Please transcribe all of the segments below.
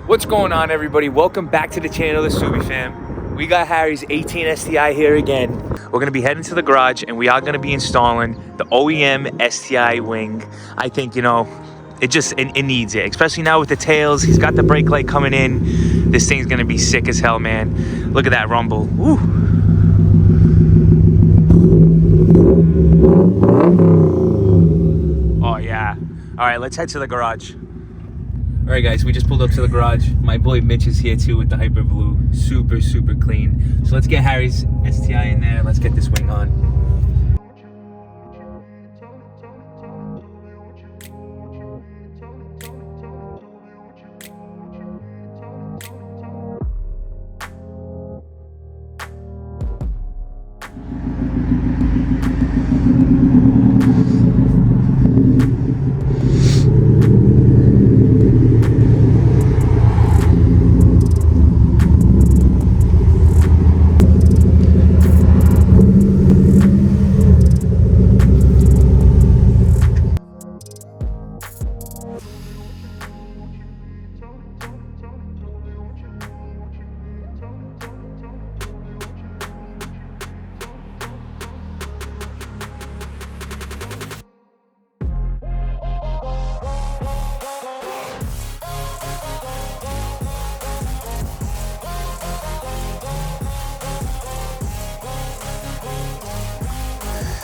What's going on, everybody? Welcome back to the channel, the Subi fam. We got Harry's 18 STI here again. We're gonna be heading to the garage and we are gonna be installing the OEM STI wing. I think, you know, it needs it, especially now with the tails. He's got the brake light coming in. This thing's gonna be sick as hell, man. Look at that rumble. Woo. Oh yeah. All right, let's head to the garage. All right, guys, we just pulled up to the garage. My boy Mitch is here too with the Hyper Blue. Super, super clean. So let's get Harry's STI in there. Let's get this wing on.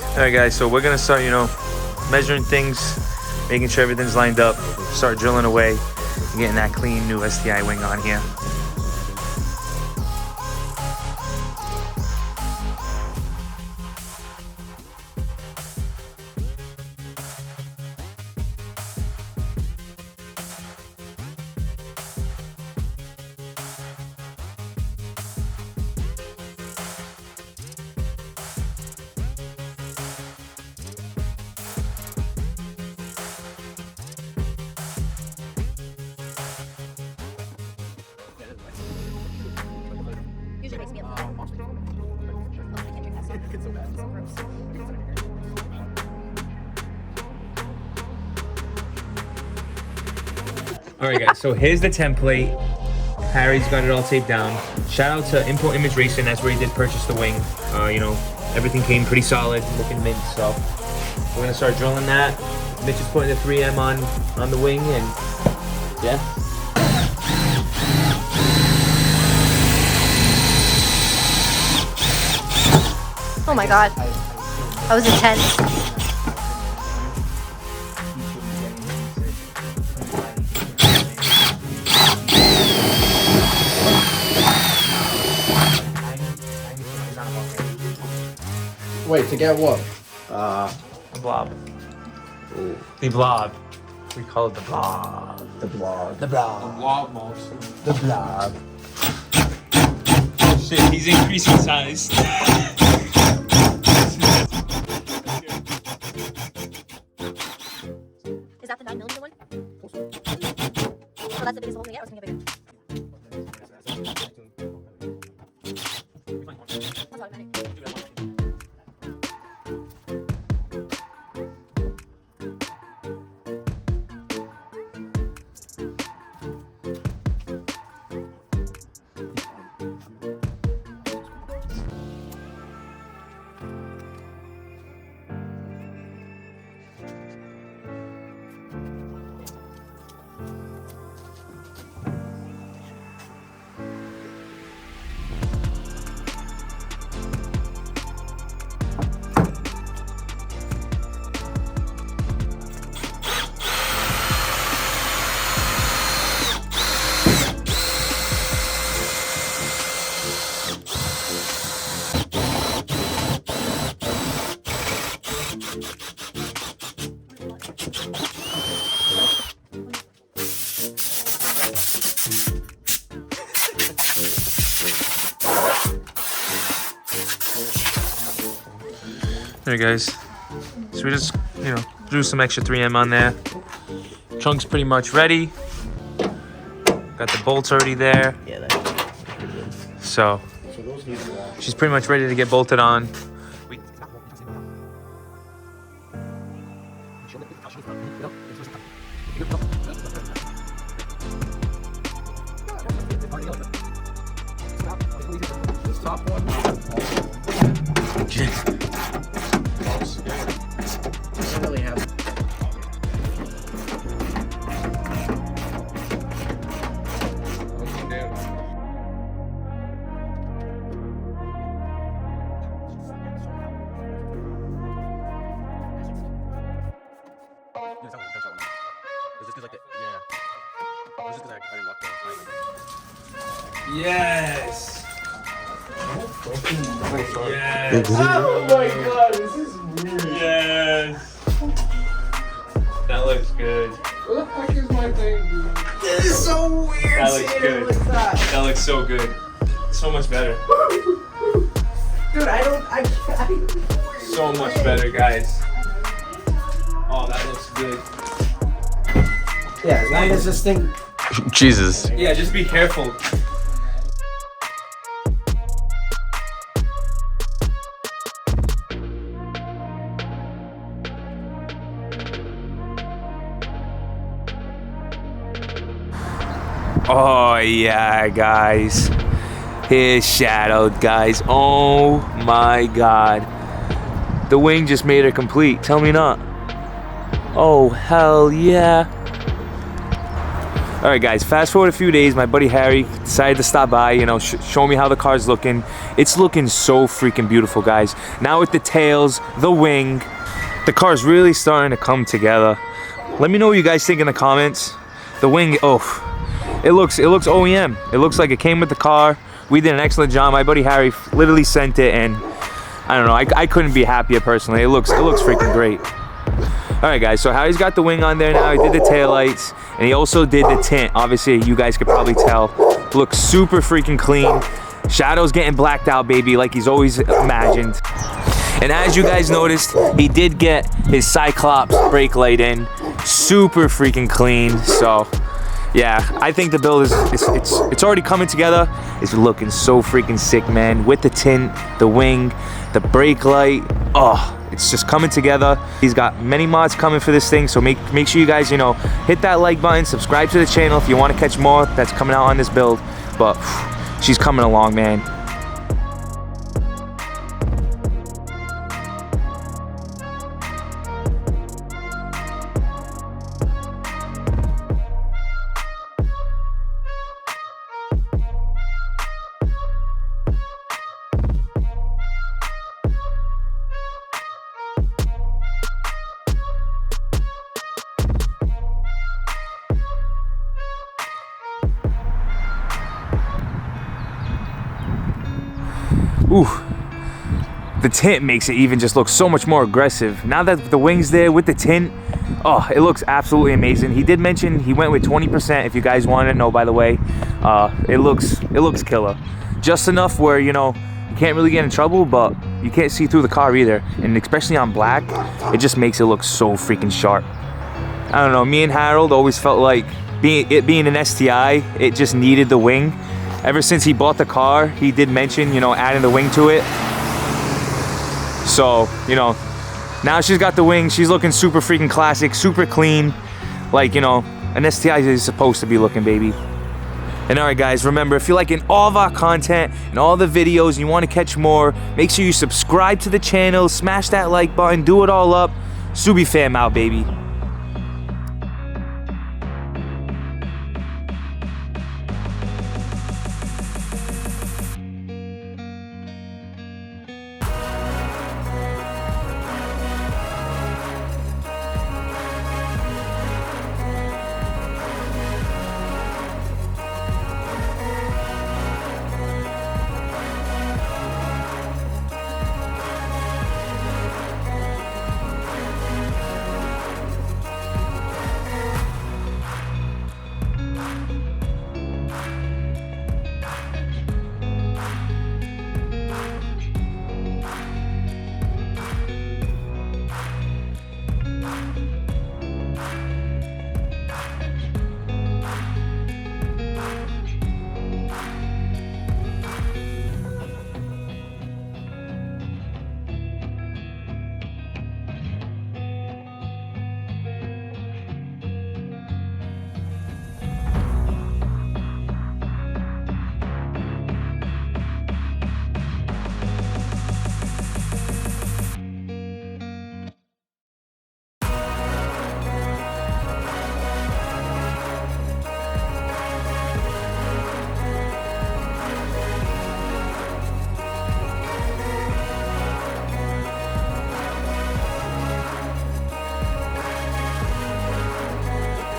All right, guys, so we're gonna start, you know, measuring things, making sure everything's lined up, start drilling away, and getting that clean new STI wing on here. Usually makes me a little it's so bad. It's so gross. All right, guys, so here's the template. Harry's got it all taped down. Shout out to Import Image Racing. That's where he did purchase the wing. You know, everything came pretty solid, looking mint. So we're gonna start drilling that. Mitch is putting the 3M on the wing, and yeah. Oh my god. That was intense. Wait, to get what? The blob. Ooh. The blob. We call it the blob. The blob. The blob. The blob monster. The blob. Shit, he's increasing size. Is that the 9mm one? Oh, that's the biggest hole we get, or is it gonna get bigger? That's automatic. There, guys. So we just, you know, threw some extra 3M on there. Trunk's pretty much ready. Got the bolts already there. Yeah, that's pretty good. So she's pretty much ready to get bolted on. top one. I don't really have. Yes. Yes. Oh my god, this is weird. Yes. That looks good. What the fuck is my thing, dude? This is so weird. That looks good. That looks so good. So much better. Dude, I can't. So much better, guys. Oh, that looks good. Yeah, as long as this thing. Jesus. Yeah, just be careful. Oh yeah, guys. Here's shadowed, guys. Oh my god. The wing just made it complete. Tell me not. Oh hell yeah. Alright guys, fast forward a few days, my buddy Harry decided to stop by, you know, show me how the car's looking. It's looking so freaking beautiful, guys. Now with the tails, the wing, the car's really starting to come together. Let me know what you guys think in the comments. The wing, oh, it looks OEM. It looks like it came with the car. We did an excellent job. My buddy Harry literally sent it, and I don't know, I couldn't be happier personally. It looks freaking great. Alright guys, so Harry's got the wing on there now. He did the taillights, and he also did the tint. Obviously, you guys could probably tell. Looks super freaking clean. Shadow's getting blacked out, baby, like he's always imagined. And as you guys noticed, he did get his Cyclops brake light in. Super freaking clean. So, yeah, I think the build is it's already coming together. It's looking so freaking sick, man. With the tint, the wing, the brake light. Oh, it's just coming together. He's got many mods coming for this thing, so make sure you guys, you know, hit that like button, subscribe to the channel if you want to catch more that's coming out on this build. But she's coming along, man. Ooh, the tint makes it even just look so much more aggressive. Now that the wing's there with the tint, oh, it looks absolutely amazing. He did mention he went with 20%, if you guys wanted to know, by the way. It looks killer. Just enough where, you know, you can't really get in trouble, but you can't see through the car either. And especially on black, it just makes it look so freaking sharp. I don't know, me and Harold always felt like it being an STI, it just needed the wing. Ever since he bought the car, he did mention, you know, adding the wing to it. So, you know, now she's got the wing. She's looking super freaking classic, super clean. Like, you know, an STI is supposed to be looking, baby. And alright guys, remember, if you're liking all of our content and all the videos and you want to catch more, make sure you subscribe to the channel, smash that like button, do it all up. Subi fam out, baby.